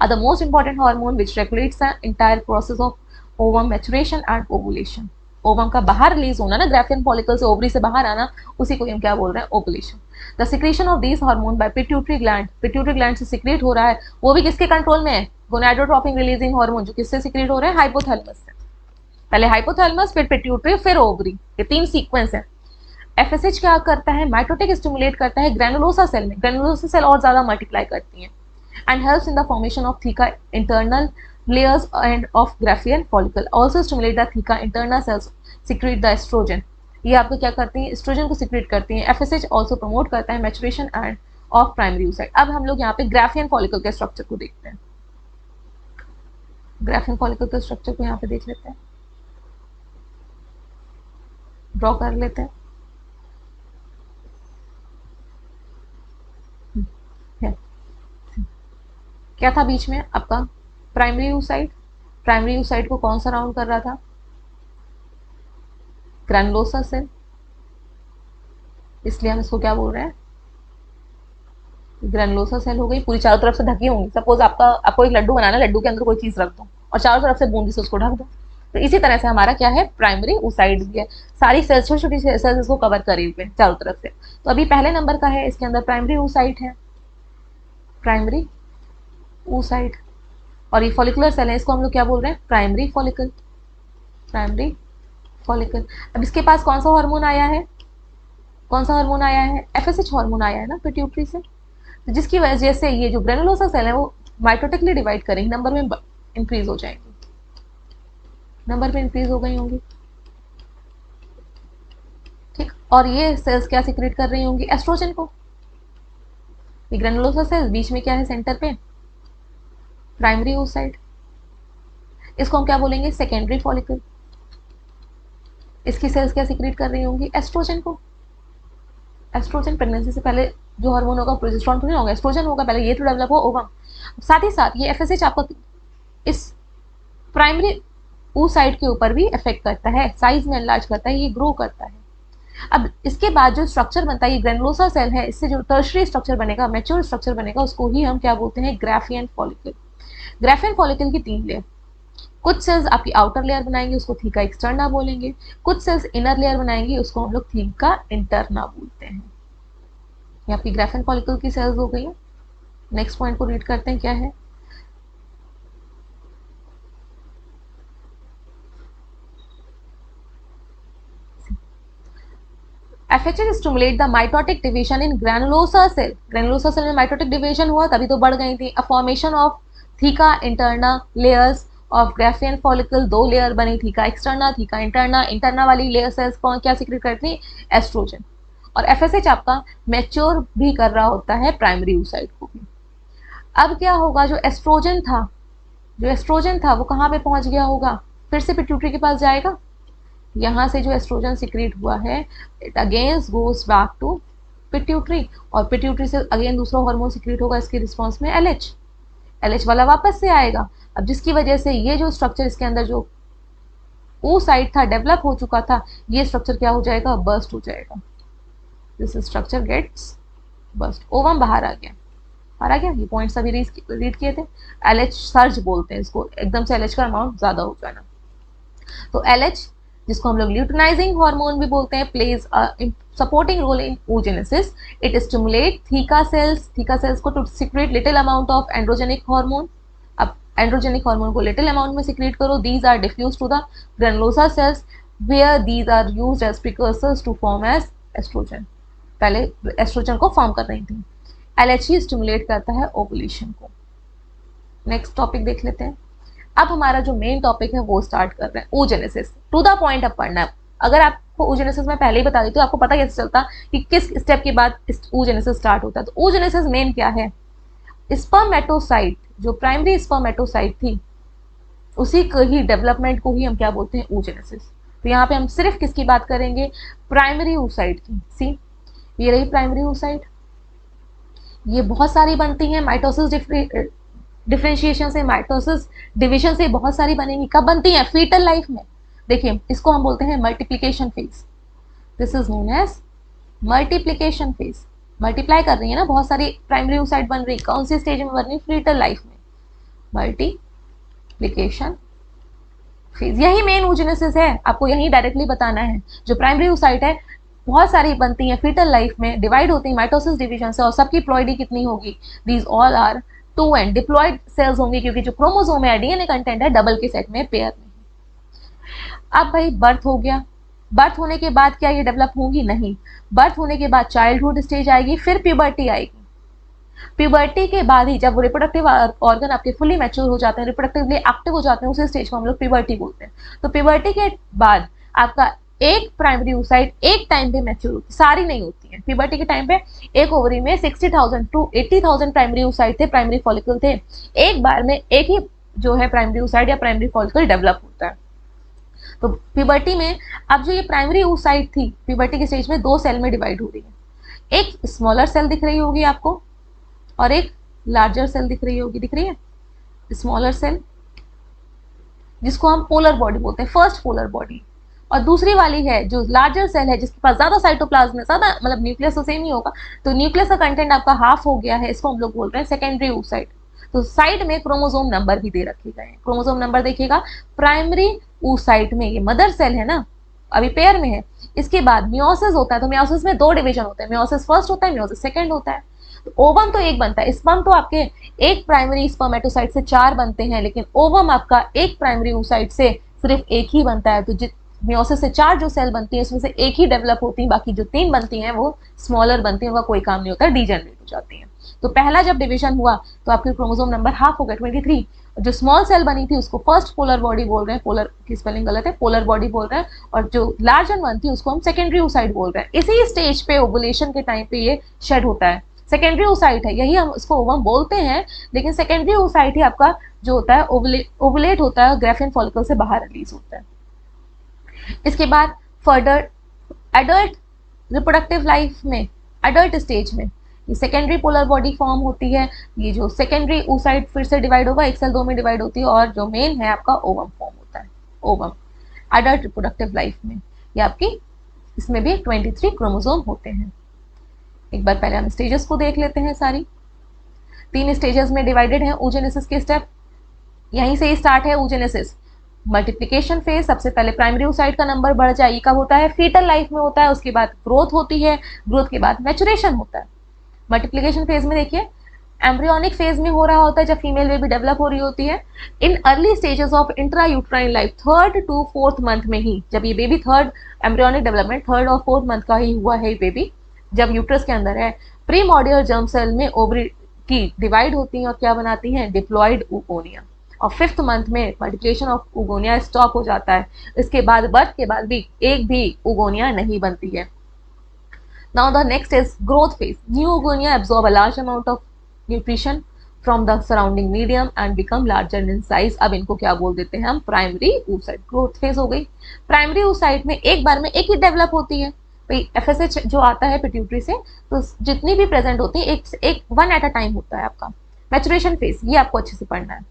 Are the most important hormone which regulates the entire process of ovum maturation and ovulation. Ovum का बाहर रिलीज होना ना, ग्राफियन फॉलिकल से ओवरी से बाहर आना, उसी को हम क्या बोल रहे हैं? Ovulation. The secretion of this hormone by pituitary gland, pituitary gland से सिक्रीट हो रहा है, वो भी किसके कंट्रोल में है? गोनाडोट्रोपिक रिलीजिंग हार्मोन, जो किससे सिक्रीट हो रहे हैं? हाइपोथैलेमस से। पहले हाइपोथैलेमस, फिर पिट्यूटरी, फिर ओवरी, ये तीन सीक्वेंस है। एफएसएच क्या करता है? माइटोटिक स्टिमुलेट करता है ग्रैनुलोसा सेल में, ग्रैनुलोसा सेल और ज्यादा मल्टीप्लाई करती है, and helps in the formation of theca internal layers and of Graafian follicle, also stimulate the theca internal cells, secrete the estrogen। ये आपको क्या करती है? एस्ट्रोजन को सिक्रेट करती हैं। एफएसएच ऑल्सो प्रमोट करता है maturation end of primary oocyte। अब हम लोग यहाँ पे ग्राफियन फॉलिकल के स्ट्रक्चर को देखते हैं। ग्राफियन फॉलिकल के स्ट्रक्चर को यहाँ पे देख लेते हैं, ड्रॉ कर लेते हैं। क्या था बीच में आपका? Primary oocyte। प्राइमरी oocyte को कौन सा राउंड कर रहा था? ग्रैनुलोसा सेल, इसलिए हम इसको क्या बोल रहे हैं? ग्रैनुलोसा सेल हो गई, पूरी चारों तरफ से ढकी होंगी। सपोज आपको एक लड्डू बनाना है, लड्डू के अंदर कोई चीज रख दो और चारों तरफ से बूंदी से उसको ढक दो, तो इसी तरह से हमारा क्या है? प्राइमरी oocyte भी है। सारी सेल्स, छोटी छोटी सेल्स इसको कवर करे हुए चारों तरफ से। तो अभी पहले नंबर का है, इसके अंदर प्राइमरी oocyte है, प्राइमरी oocyte। और ये फॉलिकुलर सेल है, इसको हम लोग क्या बोल रहे हैं? Primary follicle, primary follicle. अब इसके पास कौन सा हार्मोन आया है? कौन सा हार्मोन आया है? एफएसएच हार्मोन आया है ना पिट्यूटरी से, तो जिसकी वजह से ये जो ग्रेनुलोसा सेल है वो माइटोटिकली डिवाइड करेंगे, नंबर में इंक्रीज हो जाएंगे, नंबर में इंक्रीज हो गई होंगी, ठीक। और ये सेल्स क्या सिक्रेट कर रही होंगी? एस्ट्रोजन को। ये ग्रेनुलोसा सेल, बीच में क्या है? सेंटर पे प्राइमरी oocyte। इसको हम क्या बोलेंगे? Secondary follicle. इसकी सेल्स क्या सिक्रेट कर रही होंगी? एस्ट्रोजन को। एस्ट्रोजन प्रेगनेंसी से पहले जो हार्मोन होगा, प्रोजेस्टेरोन तो नहीं होगा, एस्ट्रोजन होगा, पहले ये तो डेवलप हो ओवम। साथ ही साथ ये एफएसएच आपका इस प्राइमरी oocyte के ऊपर भी इफेक्ट करता है, साइज में एनलार्ज करता है, ये ग्रो करता है। अब इसके बाद जो स्ट्रक्चर बनता है, ये ग्रेनुलोसा सेल है, इससे जो टर्शरी स्ट्रक्चर बनेगा, मैच्योर स्ट्रक्चर बनेगा, उसको ही हम क्या बोलते हैं? Graafian follicle. ग्राफियन फॉलिकल की तीन लेयर, कुछ सेल्स आपकी आउटर लेयर बनाएंगे, उसको थीका एक्सटर्ना बोलेंगे। कुछ सेल्स इनर लेयर बनाएंगे, उसको हम लोग थीका इंटरना बोलते हैं। ये आपकी ग्राफियन फॉलिकल की सेल्स हो गई है। नेक्स्ट पॉइंट को रीड करते हैं, क्या है? FHS stimulate the mitotic division in granulosa cell। granulosa cell में mitotic division हुआ, तभी तो बढ़ गई थी। A formation of theca interna layers of Graafian follicle, दो लेयर बनी, theca externa, theca interna. Interna वाली लेयर सेल्स कौन क्या सिक्रेट करती? एस्ट्रोजन। और एफएसएच आपका मैच्योर भी कर रहा होता है प्राइमरी oocyte को भी। अब क्या होगा? जो एस्ट्रोजन था, जो एस्ट्रोजन था वो कहाँ पे पहुंच गया होगा? फिर से पिट्यूटरी के पास जाएगा। यहाँ से जो एस्ट्रोजन सिक्रेट हुआ है, it again goes back to pituitary, और पिट्यूटरी से अगेन दूसरा हार्मोन सिक्रेट होगा इसके रिस्पॉन्स में, एलएच। एलएच वाला वापस से आएगा। अब जिसकी वजह से ये जो स्ट्रक्चर इसके अंदर जो oocyte था, डेवलप हो चुका था, ये स्ट्रक्चर क्या हो जाएगा? बर्स्ट हो जाएगा। This structure gets burst. Ovum बाहर आ गया, बाहर आ गया। ये पॉइंट्स अभी रीड किए थे। एलएच सर्ज बोलते हैं इसको, एकदम से एलएच का अमाउंट ज्यादा हो जाना। तो एलएच, जिसको हम लोग ल्यूटिनाइजिंग हार्मोन भी बोलते हैं, plays supporting role in oogenesis। It stimulate theca cells को to secrete little amount of androgenic hormone. अब एंड्रोजेनिक हार्मोन को लिटिल अमाउंट में सिक्रेट करो, these are diffuse to the granulosa cells where these are used as precursors to form as estrogen. पहले estrogen को form कर रही थी। एलएचई stimulate करता है ओवुलेशन को। नेक्स्ट टॉपिक देख लेते हैं। अब हमारा जो मेन टॉपिक है वो स्टार्ट कर रहे हैं, oogenesis। टू द पॉइंट अब पढ़ना है। अगर आपको oogenesis में पहले ही बता दी तो आपको पता कैसे चलता कि किस स्टेप के बाद oogenesis स्टार्ट होता है। तो oogenesis मेन क्या है? स्पर्मेटोसाइट, जो प्राइमरी स्पर्मेटोसाइट थी, उसी को ही डेवलपमेंट को ही हम क्या बोलते हैं? oogenesis। तो यहाँ पे हम सिर्फ किसकी बात करेंगे? प्राइमरी oocyte की। सी, ये रही प्राइमरी oocyte, ये बहुत सारी बनती हैं, माइटोसिस डिफरेंशिएशन से, माइटोसिस डिवीजन से बहुत सारी बनेंगी। कब बनती हैं? फीटल लाइफ में। देखिए इसको हम बोलते हैं multiplication phase. This is known as multiplication phase. Multiply कर रही है ना, बहुत सारी प्राइमरी oocyte बन रही, कौन सी स्टेज में बन रही? फीटल लाइफ में, मल्टीप्लिकेशन फेज। यही मेन oogenesis है, आपको यही डायरेक्टली बताना है। जो प्राइमरी oocyte है बहुत सारी बनती हैं फीटल लाइफ में, डिवाइड होती है माइटोसिस डिवीजन से, और सबकी प्लॉइडी कितनी होगी? These all are 2 and diploid cells होंगी, क्योंकि जो क्रोमोसोम है, डीएनए कंटेंट है, डबल के सेट में, पेयर में। अब भाई बर्थ हो गया, बर्थ होने के बाद क्या ये डेवलप होंगी? नहीं। बर्थ होने के बाद चाइल्डहुड स्टेज आएगी, फिर प्यूबर्टी आएगी। प्यूबर्टी के बाद ही जब रिप्रोडक्टिव ऑर्गन आपके फुली मैच्योर हो जाते हैं, रिप्रोडक्टिवली एक्टिव हो जाते हैं, उसी स्टेज को हम लोग प्यूबर्टी बोलते हैं। तो प्यूबर्टी के बाद आपका एक प्राइमरी oocyte एक टाइम पे मैच्योर होती, सारी नहीं होती है। प्यूबर्टी के टाइम पे एक ओवरी में 60,000 टू 80,000 प्राइमरी oocyte थे, प्राइमरी फॉलिकल थे। एक बार में एक ही जो है प्राइमरी oocyte या प्राइमरी फॉलिकल डेवलप होता है। तो प्यूबर्टी में अब जो ये प्राइमरी oocyte थी, प्यूबर्टी के स्टेज में 2 सेल में डिवाइड हो रही है। एक स्मॉलर सेल दिख रही होगी आपको, और एक लार्जर सेल दिख रही होगी, दिख रही है? स्मॉलर सेल जिसको हम पोलर बॉडी बोलते हैं, फर्स्ट पोलर बॉडी। और दूसरी वाली है जो लार्जर सेल है, जिसके पास ज्यादा साइटोप्लाज्म है, ज्यादा मतलब न्यूक्लियस तो सेम ही होगा, तो न्यूक्लियस का कंटेंट आपका हाफ हो गया है, इसको हम लोग बोल रहे हैं सेकेंडरी oocyte। तो साइड में क्रोमोसोम नंबर भी दे रखे गए हैं। क्रोमोसोम नंबर देखिएगा, प्राइमरी oocyte में ये मदर सेल है ना, अभी पेयर में है। इसके बाद मियोसिस होता है, तो मियोसिस में 2 डिवीजन होते हैं, मियोसिस फर्स्ट होता है, मियोसिस सेकंड होता है। तो ओवम तो एक बनता है, स्पर्म तो आपके एक प्राइमरी स्पर्मेटोसाइट से 4 बनते हैं, लेकिन ओवम आपका एक प्राइमरी oocyte से सिर्फ एक ही बनता है। तो मियोसिस से 4 जो सेल बनती है, उसमें से एक ही डेवलप होती है, बाकी जो 3 बनती हैं वो स्मॉलर बनती हैं, उनका कोई काम नहीं होता, डीजेनरेट हो जाती हैं। तो पहला जब डिवीजन हुआ तो आपके क्रोमोसोम नंबर हाफ हो गया, 23। जो स्मॉल सेल बनी थी उसको फर्स्ट पोलर बॉडी बोल रहे हैं, पोलर की स्पेलिंग गलत है, पोलर बॉडी बोल रहे हैं, और जो लार्जर वन थी उसको हम सेकेंडरी oocyte बोल रहे हैं। इसी स्टेज पे ओवुलेशन के टाइम पे ये शेड होता है, सेकेंडरी oocyte है, यही हम इसको ओवम बोलते हैं, लेकिन सेकेंडरी oocyte ही आपका जो होता है ओवुलेट होता है, ग्रेफिन फॉलिकल से बाहर रिलीज होता है। इसके बाद फर्दर एडल्ट रिप्रोडक्टिव लाइफ में, एडल्ट स्टेज में ये सेकेंडरी पोलर बॉडी फॉर्म होती है। ये जो सेकेंडरी oocyte फिर से डिवाइड होगा, एक सेल 2 में डिवाइड होती है, और जो मेन है आपका ओवम फॉर्म होता है। ओवम एडल्ट रिप्रोडक्टिव लाइफ में ये आपकी, इसमें भी 23 क्रोमोसोम होते हैं। एक बार पहले हम स्टेजेस को देख लेते हैं सारी। 3 स्टेजेस में डिवाइडेड है oogenesis के स्टेप, यहीं से ही स्टार्ट है oogenesis। मल्टीप्लिकेशन फेज, सबसे पहले प्राइमरी oocyte का नंबर बढ़ जाए, कब होता है? फीटल लाइफ में होता है। उसके बाद ग्रोथ होती है, ग्रोथ के बाद मैचुरेशन होता है। मल्टीप्लिकेशन फेज में देखिए एम्ब्रियोनिक फेज में हो रहा होता है, जब फीमेल बेबी डेवलप हो रही होती है। In early stages of intra uterine life, 3rd to 4th month में ही, जब ये baby third embryonic development 3rd और 4th मंथ का ही हुआ है, बेबी जब यूट्रस के अंदर है, प्रीमोर्डियल जर्म सेल में ओवरी की डिवाइड होती हैं और क्या बनाती हैं? Diploid oogonia। और 5th मंथ में मल्टीप्लिकेशन ऑफ oogonia स्टॉप हो जाता है। इसके बाद बर्थ के बाद भी एक भी oogonia नहीं बनती है। Now the next is growth phase. New oogonia absorb a large amount of nutrition from the surrounding medium and become larger in size। अब इनको क्या बोल देते हैं हम? Primary oocyte। ग्रोथ फेज हो गई। प्राइमरी oocyte में एक बार में एक ही डेवलप होती है, FSH जो आता है पिट्यूटरी से, तो जितनी भी प्रेजेंट होती है एक वन एट अ टाइम होता है आपका। मैचुरेशन फेज, ये आपको अच्छे से पढ़ना है।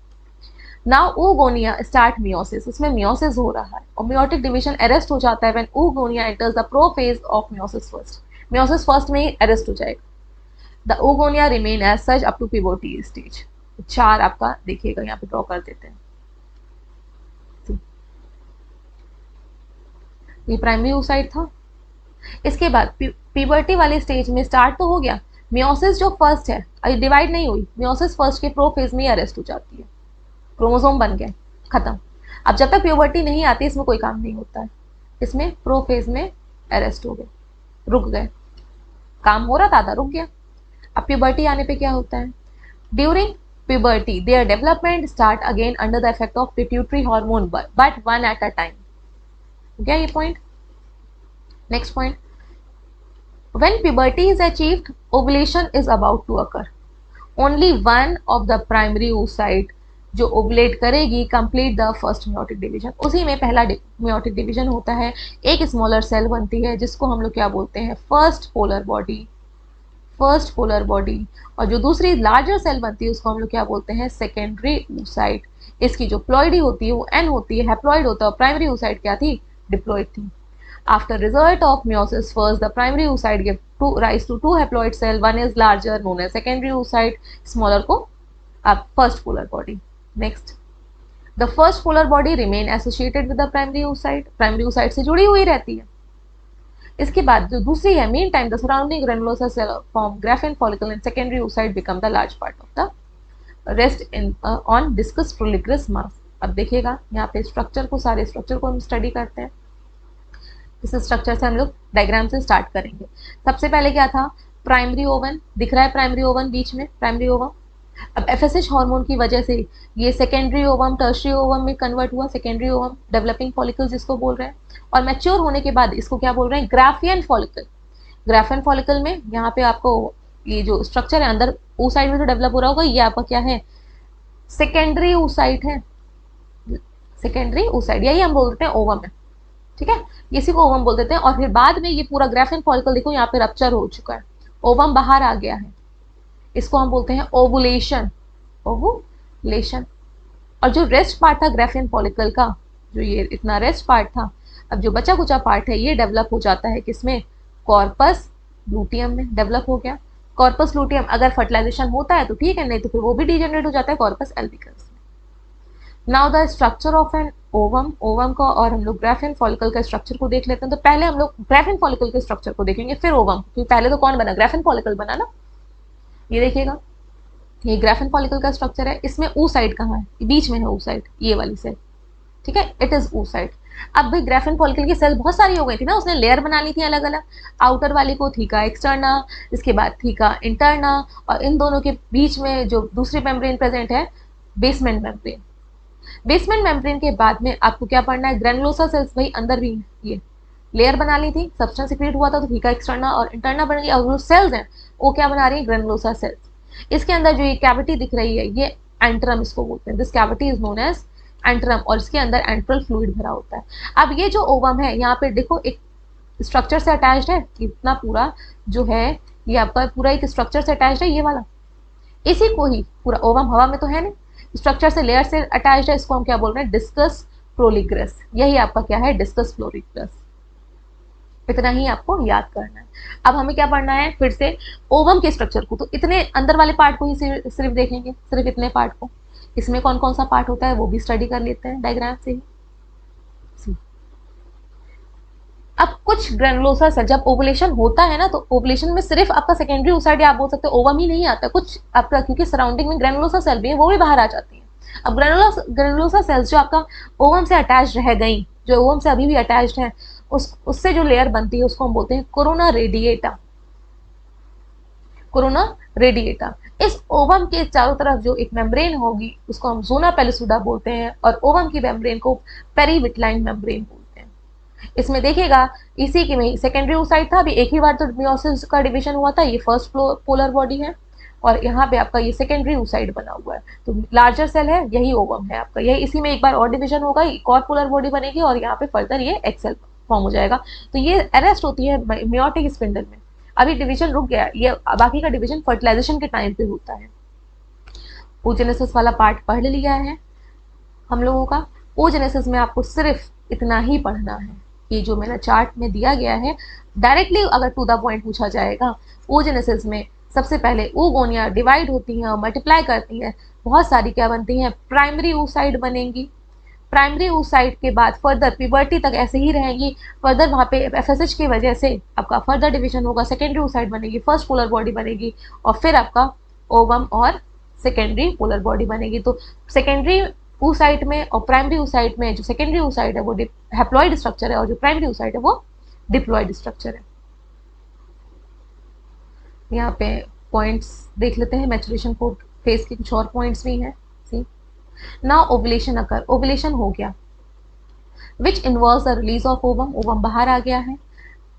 नाउ oogonia स्टार्ट मियोसिस, उसमें मियोसिस हो रहा है और मियोटिक डिवीजन अरेस्ट हो जाता है when oogonia enters the prophase of meiosis first. Meiosis first में ही अरेस्ट हो जाएगा। The oogonia remain as such up to puberty stage. 4 आपका देखिएगा, यहाँ पे ड्रॉ कर देते हैं। ये प्राइमरी oocyte था। इसके बाद प्यूबर्टी वाले स्टेज में स्टार्ट तो हो गया, मियोसिस जो फर्स्ट है, डिवाइड नहीं हुई, मियोसिस फर्स्ट के प्रोफेज में ही अरेस्ट हो जाती है, क्रोमोसोम बन गए, खत्म। अब जब तक प्यूबर्टी नहीं आती इसमें कोई काम नहीं होता है, इसमें प्रोफेज में अरेस्ट हो गए, रुक गए, काम हो रहा था आधा, रुक गया। अब प्यूबर्टी आने पे क्या होता है? During puberty their development start again under the effect of pituitary hormone, but one at a time. हो गया ये point. Next point, when puberty is achieved, ovulation is about to occur. Only one of the primary oocyte जो ovulate करेगी complete the first meiotic division, उसी में पहला meiotic division होता है। एक स्मॉलर सेल बनती है जिसको हम लोग क्या बोलते हैं? First polar body. First polar body, और जो दूसरी लार्जर सेल बनती है उसको हम लोग क्या बोलते हैं, सेकेंडरी oocyte। इसकी जो प्लॉइडी होती है वो एन होती है, हैप्लॉइड होता है, और प्राइमरी oocyte क्या थी, डिप्लॉइड थी। After result of meiosis first, the primary oocyte give rise to two haploid cell. One is larger, known as secondary oocyte. Smaller को आप first polar body. Next, the first polar body remain associated with the primary oocyte. Primary oocyte से जुड़ी हुई रहती है। इसके बाद जो दूसरी है, mean time the surrounding granulosa cell form graphene follicle and secondary oocyte become the large part of the rest in on discus proligerous mass। अब देखिएगा यहाँ पे स्ट्रक्चर को, सारे स्ट्रक्चर को हम स्टडी करते हैं। इस स्ट्रक्चर से हम लोग डायग्राम से स्टार्ट करेंगे। सबसे पहले क्या था, प्राइमरी ओवन दिख रहा है, प्राइमरी ओवन बीच में, प्राइमरी ओवम। अब एफएसएच हार्मोन की वजह से ये सेकेंडरी ओवम टर्शियरी ओवम में कन्वर्ट हुआ, सेकेंडरी ओवम डेवलपिंग फॉलिकल जिसको बोल रहे हैं, और मैच्योर होने के बाद इसको क्या बोल रहे हैं, ग्राफियन फॉलिकल। ग्राफियन फॉलिकल में यहाँ पे आपको ये जो स्ट्रक्चर है अंदर oocyte में जो डेवलप हो रहा होगा, ये आपका क्या है, सेकेंडरी oocyte है, सेकेंडरी oocyte, यही हम बोलते हैं ओवम है, ठीक है, इसी को ओवम बोल देते हैं। और फिर बाद में ये पूरा ग्राफियन फॉलिकल देखो यहाँ पे रप्चर हो चुका है, ओवम बाहर आ गया है, इसको हम बोलते हैं ओवुलेशन, ओवुलेशन। और जो रेस्ट पार्ट था ग्राफियन फॉलिकल का, जो ये इतना रेस्ट पार्ट था, अब जो बचा कुचा पार्ट है ये डेवलप हो जाता है किसमें, कॉर्पस लूटियम में डेवलप हो गया। कॉर्पस लूटियम अगर फर्टिलाइजेशन होता है तो ठीक है, नहीं तो फिर वो भी डिजेनरेट हो जाता है कॉर्पस एल्बिकस में। Now the structure of an ovum, ovum का और हम लोग ग्राफियन फॉलिकल का स्ट्रक्चर को देख लेते हैं। तो पहले हम लोग ग्राफियन फॉलिकल के स्ट्रक्चर को देखेंगे, फिर ओवम, क्योंकि पहले तो कौन बना, ग्राफियन फॉलिकल बना ना। ये देखिएगा, ये ग्राफियन फॉलिकल का स्ट्रक्चर है, इसमें oocyte कहाँ है, बीच में है oocyte, ये वाली सेल, ठीक है, इट इज oocyte। अब भाई ग्राफियन फॉलिकल की सेल बहुत सारी हो गई थी ना, उसने लेयर बना ली थी अलग अलग, आउटर वाली को थीका एक्सटर्ना, इसके बाद थीका इंटरना, और इन दोनों के बीच में जो दूसरी मेम्ब्रेन प्रेजेंट है, बेसमेंट मेम्ब्रेन। बेसमेंट मेम्ब्रेन के बाद में आपको क्या पढ़ना है, ग्रेनुलोसा सेल्स, भाई अंदर भी ये लेयर बना ली थी, सब्सटेंस सिक्रेट हुआ था तो थीका एक्सटर्ना और इंटरना बन गई, और जो सेल्स हैं वो क्या बना रही है, ग्रेनुलोसा सेल्स। इसके अंदर जो ये कैविटी दिख रही है ये एंट्रम इसको बोलते हैं, this cavity is known as antrum, और इसके अंदर एंट्रल फ्लूइड भरा होता है। अब ये जो ओवम है यहाँ पे देखो एक स्ट्रक्चर से अटैच्ड है, इतना पूरा जो है ये आपका पूरा एक स्ट्रक्चर से अटैच्ड है, ये वाला, इसी को ही पूरा ओवम, हवा में तो है नहीं, स्ट्रक्चर से लेयर से अटैच्ड है, इसको हम क्या बोल रहे हैं, डिस्कस प्रोलिग्रस। यही आपका क्या है, डिस्कस प्रोलिग्रस। इतना ही आपको याद करना है। अब हमें क्या पढ़ना है, फिर से ओवम के स्ट्रक्चर को, तो इतने अंदर वाले पार्ट को ही सिर्फ देखेंगे, सिर्फ इतने पार्ट को। इसमें कौन कौन सा पार्ट होता है वो भी स्टडी कर लेते हैं डायग्राम से ही। अब कुछ ग्रेनुलोसा सेल जब ओवुलेशन होता है ना, तो ओवुलेशन में सिर्फ आपका सेकेंडरी oocyte, आप बोल सकते हो ओवम ही नहीं आता, कुछ आपका क्योंकि सराउंडिंग में ग्रेनुलोसा सेल भी है वो भी बाहर आ जाती है। अब ग्रेनुलोसा सेल्स जो आपका ओवम से अटैच रह गई, जो ओवम से अभी भी अटैच्ड है, उससे जो लेयर बनती है उसको हम बोलते हैं कोरोना रेडिएटा, कोरोना रेडिएटा। इस ओवम के चारों तरफ जो एक मेम्ब्रेन होगी उसको हम जोना पेलिसुडा बोलते हैं, और ओवम की मेम्ब्रेन को पेरीविटलाइन मेम्ब्रेन बोलते हैं। इसमें देखिएगा इसी के में सेकेंडरी oocyte था, अभी एक ही बार तो मियोसिस का डिवीजन हुआ था, ये फर्स्ट पोलर बॉडी है, और यहाँ पे आपका ये सेकेंडरी oocyte बना हुआ है, तो लार्जर सेल है, यही ओवम है आपका, यही इसी में एक बार और डिवीजन होगा, एक और पोलर बॉडी बनेगी, और यहाँ पे फर्दर ये एक्सेल फॉर्म हो जाएगा। तो ये अरेस्ट होती है मियोटिक स्पिंडल में, अभी डिवीजन रुक गया, ये बाकी का डिवीजन फर्टिलाइजेशन के टाइम पे होता है। ओजेनेसिस वाला पार्ट पढ़ लिया है हम लोगों का। ओजेनेसिस में आपको सिर्फ इतना ही पढ़ना है कि जो मेरा चार्ट में दिया गया है, डायरेक्टली अगर टू द पॉइंट पूछा जाएगा, ओजेनेसिस में सबसे पहले oogonia डिवाइड होती हैं और मल्टीप्लाई करती हैं, बहुत सारी क्या बनती हैं, प्राइमरी oocyte बनेंगी। प्राइमरी oocyte के बाद फर्दर प्यूबर्टी तक ऐसे ही रहेंगी, फर्दर वहाँ पे एफएसएच की वजह से आपका फर्दर डिवीजन होगा, सेकेंडरी oocyte बनेगी, फर्स्ट पोलर बॉडी बनेगी, और फिर आपका ओवम और सेकेंडरी पोलर बॉडी बनेगी। तो सेकेंडरी oocyte में और प्राइमरी oocyte में जो सेकेंडरी oocyte है वो हैप्लॉइड स्ट्रक्चर है, और जो प्राइमरी oocyte है वो डिप्लॉइड स्ट्रक्चर है। यहाँ पे पॉइंट्स देख लेते हैं, मैचुरेशन फेज के कुछ और पॉइंट्स भी हैं। सी नाउ ओवुलेशन अकर, ओवुलेशन हो गया, which involves the release of ovum, ovum बाहर आ गया है,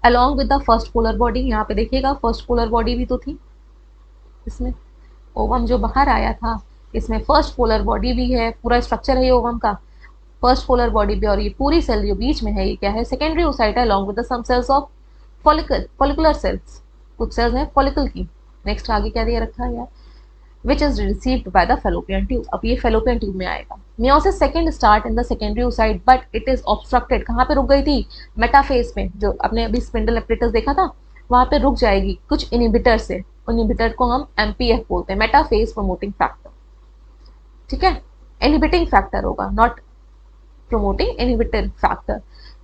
along with the first polar body. यहाँ पे देखिएगा फर्स्ट पोलर बॉडी भी तो थी इसमें, ओवम जो बाहर आया था इसमें फर्स्ट पोलर बॉडी भी है, पूरा स्ट्रक्चर है ये ओवम का, फर्स्ट पोलर बॉडी भी, और ये पूरी सेल जो बीच में है ये क्या है, सेकेंडरी oocyte है, along with the some cells of follicular cells, कुछ सेल्स हैं फॉलिकल की, नेक्स्ट आगे क्या दिया रखा है यार, which is received by the fallopian tube. अब ये fallopian tube में आएगा. Meiosis second start in the secondary oocyte, but it is obstructed. कहाँ पे रुक गई थी? मेटाफेज में, जो आपने अभी स्पिंडल एपरेटस देखा था, वहाँ पे रुक जाएगी कुछ इनहिबिटर से. इनहिबिटर को हम MPF बोलते हैं, मेटाफेज प्रमोटिंग फैक्टर. ठीक है, इनहिबिटिंग फैक्टर होगा, not promoting inhibitor factor.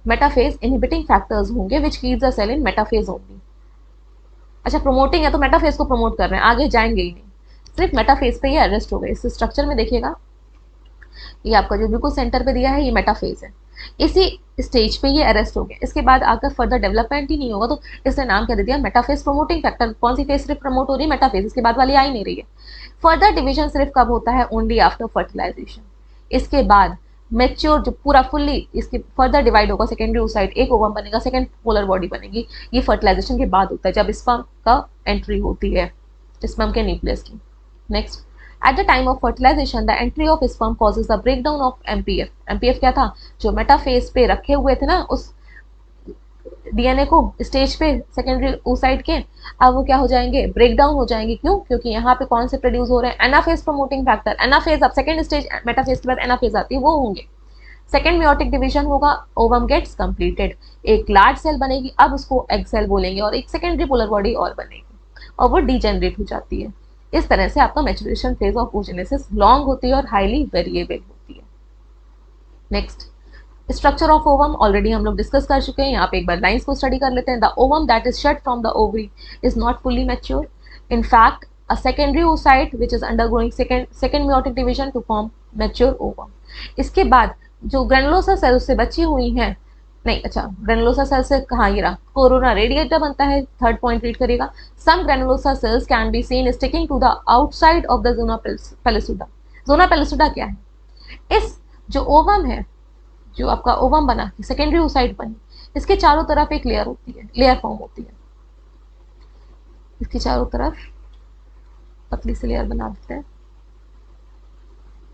Metaphase inhibiting factors होंगे which keeps the cell in metaphase only. अच्छा, प्रोमोटिंग है तो मेटाफेज को प्रमोट कर रहे हैं, आगे जाएंगे ही नहीं, सिर्फ मेटाफेज पे ये अरेस्ट हो गए. इस स्ट्रक्चर में देखिएगा, ये आपका जो बिल्कुल सेंटर पे दिया है ये मेटाफेज है, इसी स्टेज पे ये अरेस्ट हो गया. इसके बाद आकर फर्दर डेवलपमेंट ही नहीं होगा, तो इसने नाम क्या दे दिया, मेटाफेज प्रमोटिंग फैक्टर. कौन सी फेज सिर्फ प्रमोट हो रही है? मेटाफेज. इसके बाद वाली आ ही नहीं रही है. फर्दर डिविजन सिर्फ कब होता है? Only after fertilization. इसके बाद मेच्योर जो पूरा फुल्ली इसके फर्दर डिवाइड होगा, सेकेंडरी oocyte, एक ओवम बनेगा, सेकेंड पोलर बॉडी बनेगी. ये फर्टिलाइजेशन के बाद होता है, जब स्पर्म का एंट्री होती है स्पर्म के न्यूक्लियस की. Next, at the time of fertilization the entry of sperm causes the breakdown of MPF. MPF क्या था? जो मेटाफेज पे रखे हुए थे ना उस डीएनए को स्टेज पे सेकेंडरी oocyte के, अब वो क्या हो जाएंगे? ब्रेकडाउन हो जाएंगे. क्यों? क्योंकि यहाँ पे कौन से प्रोड्यूस हो रहे हैं? Anaphase promoting factor. एनाफेज, अब सेकेंड स्टेज मेटाफेज के बाद एनाफेज आती है, वो होंगे. सेकेंड मियोटिक डिवीजन होगा, ओवम गेट्स कंप्लीटेड, एक लार्ज सेल बनेगी, अब उसको एग सेल बोलेंगे, और एक सेकेंडरी पोलर बॉडी और बनेगी, और वो डीजेनरेट हो जाती है. इस तरह से आपका maturation phase of oogenesis long होती है और हाईली वेरिएबल होती है. Next, structure of ovum already हम लोग डिस्कस कर चुके हैं, यहाँ पे एक बार लाइंस को स्टडी कर लेते हैं. The ovum that is shut from the ovary is not fully mature. In fact a secondary oocyte which is undergoing second meiotic division to form mature ovum. इसके बाद जो ग्रेनुलोसा सेल उससे बची हुई हैं, नहीं अच्छा, ग्रेनुलोसा सेल से कहाँ गिरा? कोरोना रेडिएटा बनता है. थर्ड पॉइंट रीड करिएगा. Some granulosa cells can be seen sticking to the outside of the zona pellucida. Zona pellucida क्या है? इस जो ओवम है, जो आपका ओवम बना, सेकेंडरी oocyte बनी, इसके चारों तरफ एक लेयर होती है, लेयर फॉर्म होती है. इसके चारों तरफ पतली सी लेयर बना देते हैं,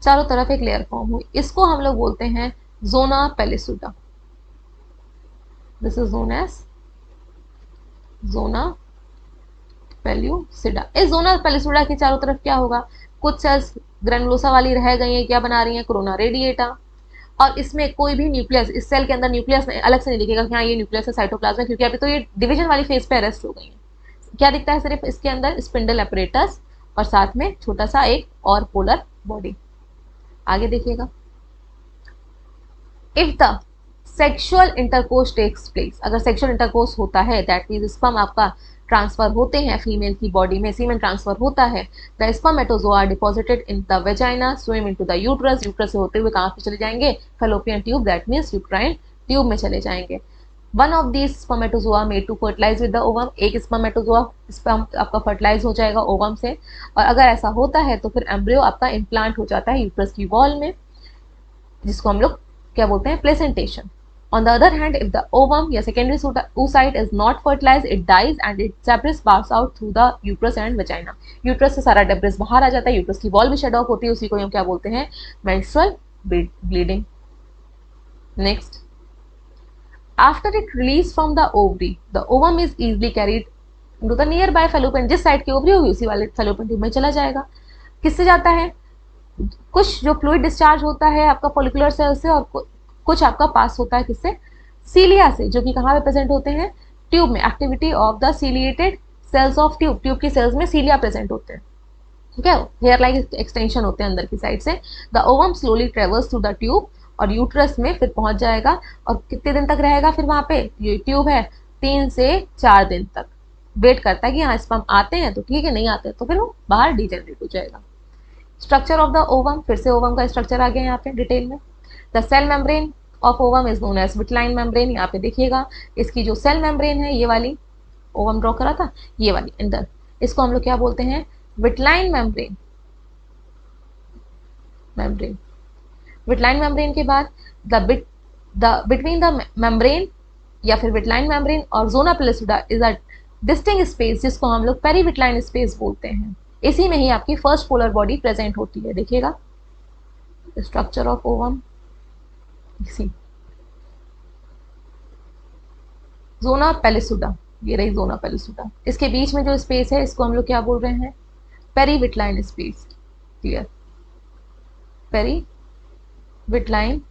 चारों तरफ एक लेयर फॉर्म हुई, इसको हम लोग बोलते हैं zona pellucida. This is known as zona pellucida. इस जोना पेलिसुडा के चारों तरफ क्या होगा? कुछ सेल्स ग्रेनुलोसा वाली रह गई हैं, क्या बना रही हैं? Corona radiata. और इसमें कोई भी न्यूक्लियस, इस सेल के अंदर न्यूक्लियस अलग से नहीं दिखेगा कि हाँ ये न्यूक्लियस है, साइटोप्लाज्म है, क्योंकि अभी तो ये डिवीजन वाली फेज पे अरेस्ट हो गई है. क्या दिखता है? सिर्फ इसके अंदर स्पिंडल एपरेटस और साथ में छोटा सा एक और पोलर बॉडी. आगे देखिएगा. If the sexual intercourse takes place, अगर सेक्सुअल इंटरकोर्स होता है, दैट मीन स्पर्म आपका ट्रांसफर होते हैं फीमेल की बॉडी में, सीमेन ट्रांसफर होता है. The spermatozoa are deposited in the vagina, swim into the uterus. Uterus से होते हुए कहाँ पे चले जाएंगे? Fallopian tube, that means uterine tube में चले जाएंगे. One of these spermatozoa made to fertilize with the ovum. एक स्पर्मेटोजोआ स्पर्म आपका फर्टिलाइज हो जाएगा ओवम से, और अगर ऐसा होता है तो फिर एम्ब्रियो आपका इम्प्लांट हो जाता है यूट्रस की वॉल में, जिसको हम लोग क्या बोलते हैं? Placentation. On the other hand, if the ovum या secondary oocyte is not fertilized, it dies and its debris pass out through the uterus and vagina. Uterus से सारा डेब्रिस बाहर आ जाता है, यूट्रस की वॉल भी शेड ऑफ होती है, उसी को हम क्या बोलते हैं? Menstrual bleeding. Next, after it release from the ovary, the ovum is easily carried to the nearby Fallopian. जिस साइड की ओवरी होगी उसी वाले फेलोपियन ट्यूब में चला जाएगा. किससे जाता है? कुछ जो फ्लूइड डिस्चार्ज होता है आपका फॉलिकुलर सेल से, और कुछ आपका पास होता है किससे? सीलिया से, जो कि कहाँ पे प्रेजेंट होते हैं? ट्यूब में. Activity of the ciliated cells of tube. Tube की सेल्स में सीलिया प्रेजेंट होते हैं. ठीक है, हेयर लाइक एक्सटेंशन होते हैं अंदर की साइड से. The ovum slowly travels through the tube, और यूट्रस में फिर पहुंच जाएगा. और कितने दिन तक रहेगा फिर वहां पे? ये ट्यूब है 3 से 4 दिन तक वेट करता है कि हाँ स्पर्म आते हैं तो ठीक है, नहीं आते तो फिर वो बाहर डिजेनरेट हो जाएगा. स्ट्रक्चर ऑफ द ओवम, फिर से ओवम का स्ट्रक्चर आ गया यहाँ पे डिटेल में. The cell membrane of ovum is known as vitelline membrane. यहाँ पे देखिएगा, इसकी जो सेल मेम्ब्रेन है, ये वाली ओवम ड्रॉ करा था, ये वाली अंदर, इसको हम लोग क्या बोलते हैं? Vitelline membrane. विटलाइन मेम्ब्रेन के बाद बिटवीन द मेम्ब्रेन या फिर विटलाइन मेम्ब्रेन और zona pellucida is a distinct space, जिसको हम लोग पेरीविटलाइन स्पेस बोलते हैं. इसी में ही आपकी फर्स्ट पोलर बॉडी प्रेजेंट होती है. देखिएगा स्ट्रक्चर ऑफ ओवम, इसी जोना पेलिसुडा, ये रही जोना पेलिसुडा। इसके बीच में जो स्पेस है इसको हम लोग क्या बोल रहे हैं, perivitelline space. Clear, perivitelline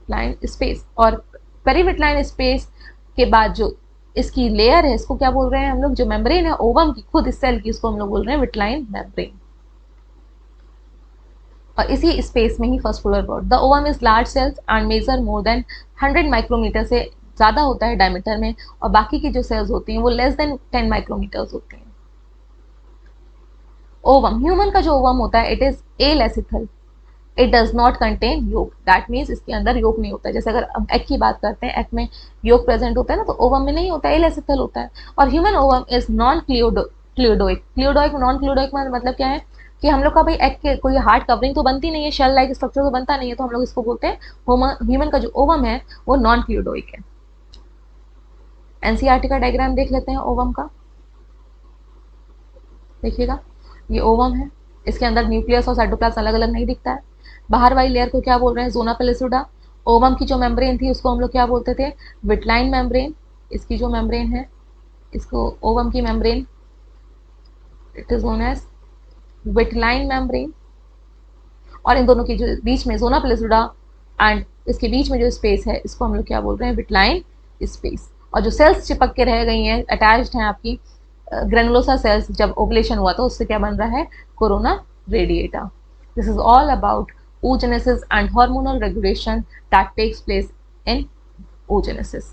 line space. और पेरीविटलाइन स्पेस के बाद जो इसकी लेयर है इसको क्या बोल रहे हैं हम लोग, जो मेम्ब्रेन है ओवम की, खुद इस सेल की, इसको हम लोग बोल रहे हैं विटलाइन मेम्ब्रेन। और इसी स्पेस में ही first polar body. The ovum is large cells and measure more than 100 micrometre से ज़्यादा होता है डायमीटर में, और बाकी की जो सेल्स होती हैं वो लेस देन 10 माइक्रोमीटर्स होती हैं। ओवम, ह्यूमन का जो ओवम होता है it is alecithal, it does not contain yolk, that means इसके अंदर योग नहीं होता है। जैसे अगर हम एग की बात करते हैं, एग में योग प्रेजेंट होता है ना, तो ओवम में नहीं होता है, एलेसिथल होता है। और human ovum is non cleidoic. Cleidoic, non cleidoic मतलब क्या है कि हम लोग का भाई एग के कोई हार्ड कवरिंग तो बनती नहीं है, शेल लाइक स्ट्रक्चर तो बनता नहीं है, तो हम लोग इसको बोलते हैं ह्यूमन का जो ओवम है वो नॉन क्लियोडोइक है। एनसीईआरटी का डायग्राम देख लेते हैं ओवम का। देखिएगा, ये ओवम है, इसके अंदर न्यूक्लियस और साइटोप्लाज्म अलग अलग नहीं दिखता है। बाहर वाली लेयर को क्या बोल रहे हैं, जोना पेलिसुडा। ओवम की जो मेम्ब्रेन थी उसको हम लोग क्या बोलते थे, विटलाइन मेम्ब्रेन। इसकी जो मेम्ब्रेन है, इसको ओवम की membrane, it is known as vitelline membrane. और इन दोनों के जो बीच में जोना पेलिसुडा एंड इसके बीच में जो स्पेस है इसको हम लोग क्या बोल रहे हैं, विटलाइन स्पेस। और जो सेल्स चिपक के रह गई हैं, अटैच्ड हैं आपकी ग्रेनुलोसा सेल्स, जब ओवुलेशन हुआ तो उससे क्या बन रहा है, corona radiata. This is all about oogenesis and hormonal regulation that takes place in oogenesis.